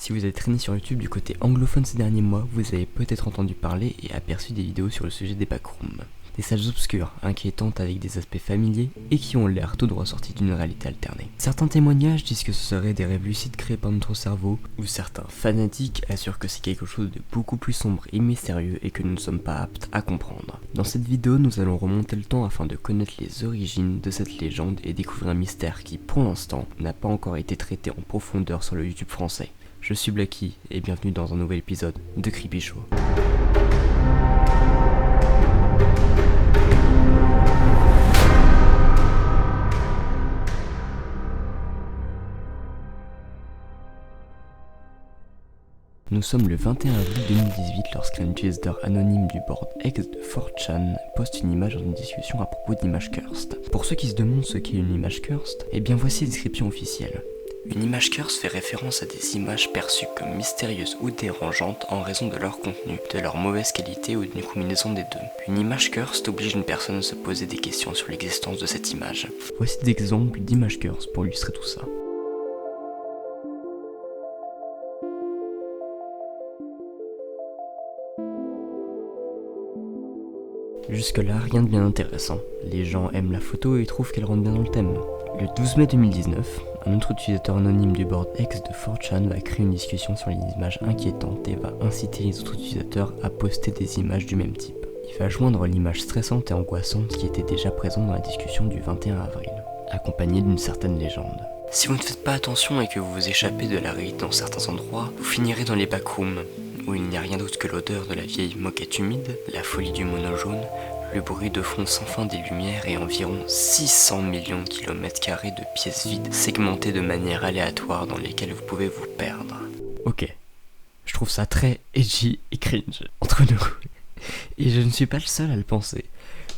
Si vous avez traîné sur YouTube du côté anglophone ces derniers mois, vous avez peut-être entendu parler et aperçu des vidéos sur le sujet des backrooms. Des salles obscures, inquiétantes avec des aspects familiers et qui ont l'air tout droit sortis d'une réalité alternée. Certains témoignages disent que ce seraient des rêves lucides créés par notre cerveau, ou certains fanatiques assurent que c'est quelque chose de beaucoup plus sombre et mystérieux et que nous ne sommes pas aptes à comprendre. Dans cette vidéo, nous allons remonter le temps afin de connaître les origines de cette légende et découvrir un mystère qui, pour l'instant, n'a pas encore été traité en profondeur sur le YouTube français. Je suis Blacky et bienvenue dans un nouvel épisode de Creepy Show. Nous sommes le 21 avril 2018 lorsqu'un utilisateur anonyme du board X de 4chan poste une image dans une discussion à propos d'images cursed. Pour ceux qui se demandent ce qu'est une image cursed, eh bien voici la description officielle. Une image cursed fait référence à des images perçues comme mystérieuses ou dérangeantes en raison de leur contenu, de leur mauvaise qualité ou d'une combinaison des deux. Une image cursed oblige une personne à se poser des questions sur l'existence de cette image. Voici des exemples d'images cursed pour illustrer tout ça. Jusque-là, rien de bien intéressant. Les gens aiment la photo et trouvent qu'elle rentre bien dans le thème. Le 12 mai 2019, un autre utilisateur anonyme du board X de 4chan va créer une discussion sur les images inquiétantes et va inciter les autres utilisateurs à poster des images du même type. Il va joindre l'image stressante et angoissante qui était déjà présente dans la discussion du 21 avril, accompagnée d'une certaine légende. Si vous ne faites pas attention et que vous vous échappez de la réalité dans certains endroits, vous finirez dans les backrooms, où il n'y a rien d'autre que l'odeur de la vieille moquette humide, la folie du mono jaune, le bruit de fond sans fin des lumières et environ 600 millions de kilomètres carrés de pièces vides segmentées de manière aléatoire dans lesquelles vous pouvez vous perdre. Ok, je trouve ça très edgy et cringe, entre nous. Et je ne suis pas le seul à le penser.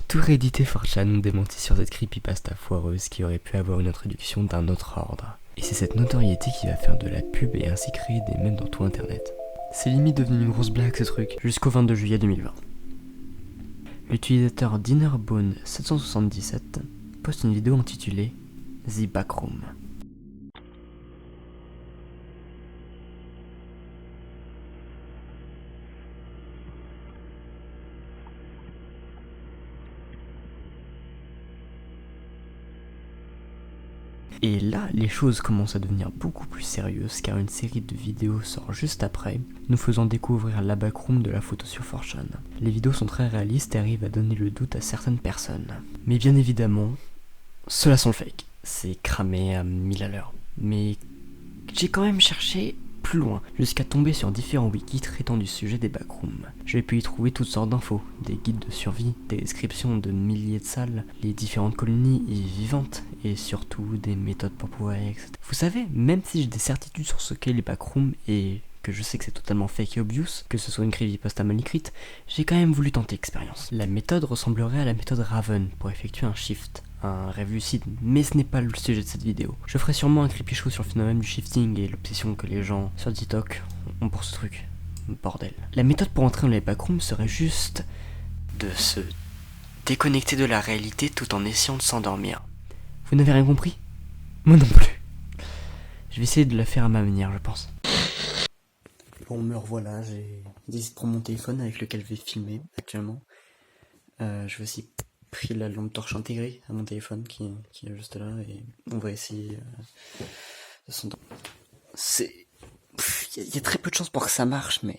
Tout Reddit et 4chan ont démenti sur cette creepypasta foireuse qui aurait pu avoir une introduction d'un autre ordre. Et c'est cette notoriété qui va faire de la pub et ainsi créer des mèmes dans tout internet. C'est limite devenu une grosse blague ce truc, jusqu'au 22 juillet 2020. L'utilisateur Dinnerbone777 poste une vidéo intitulée The Backroom. Et là, les choses commencent à devenir beaucoup plus sérieuses car une série de vidéos sort juste après, nous faisant découvrir la backroom de la photo sur 4chan. Les vidéos sont très réalistes et arrivent à donner le doute à certaines personnes. Mais bien évidemment, ceux-là sont fake. C'est cramé à 1000 à l'heure. Mais j'ai quand même cherché plus loin, jusqu'à tomber sur différents wikis traitant du sujet des backrooms. J'ai pu y trouver toutes sortes d'infos, des guides de survie, des descriptions de milliers de salles, les différentes colonies y vivantes, et surtout des méthodes pour pouvoir y accéder. Vous savez, même si j'ai des certitudes sur ce qu'est les backrooms, et que je sais que c'est totalement fake et obvious, que ce soit une creepypasta mal écrite, j'ai quand même voulu tenter l'expérience. La méthode ressemblerait à la méthode Raven pour effectuer un shift, un rêve lucide, mais ce n'est pas le sujet de cette vidéo. Je ferai sûrement un creepy show sur le phénomène du shifting et l'obsession que les gens sur TikTok ont pour ce truc. Bordel. La méthode pour entrer dans les backrooms serait juste de se déconnecter de la réalité tout en essayant de s'endormir. Vous n'avez rien compris ? Moi non plus. Je vais essayer de la faire à ma manière, je pense. Bon, me revoilà, j'ai décidé de prendre mon téléphone avec lequel je vais filmer actuellement. Je vais aussi pris la lampe torche intégrée à mon téléphone qui est juste là et on va essayer de s'endormir. Il y a très peu de chances pour que ça marche, mais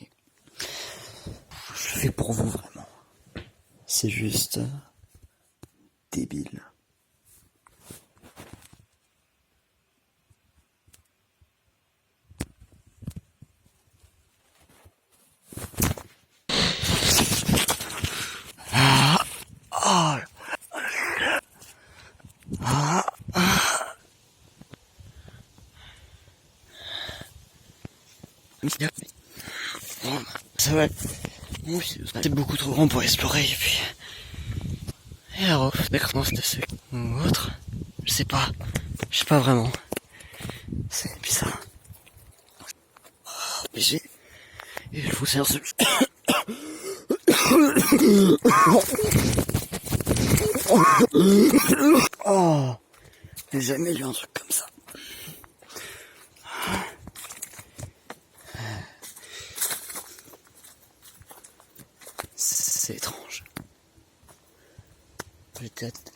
je le fais pour vous vraiment. C'est juste débile. Ça va. C'est beaucoup trop grand pour explorer et puis. Et alors, d'accord, c'est ce ou autre. Je sais pas vraiment. C'est bizarre. Mais j'ai. Et je vous sers ce. Oh, j'ai jamais lu un truc comme ça. C'est étrange. Peut-être.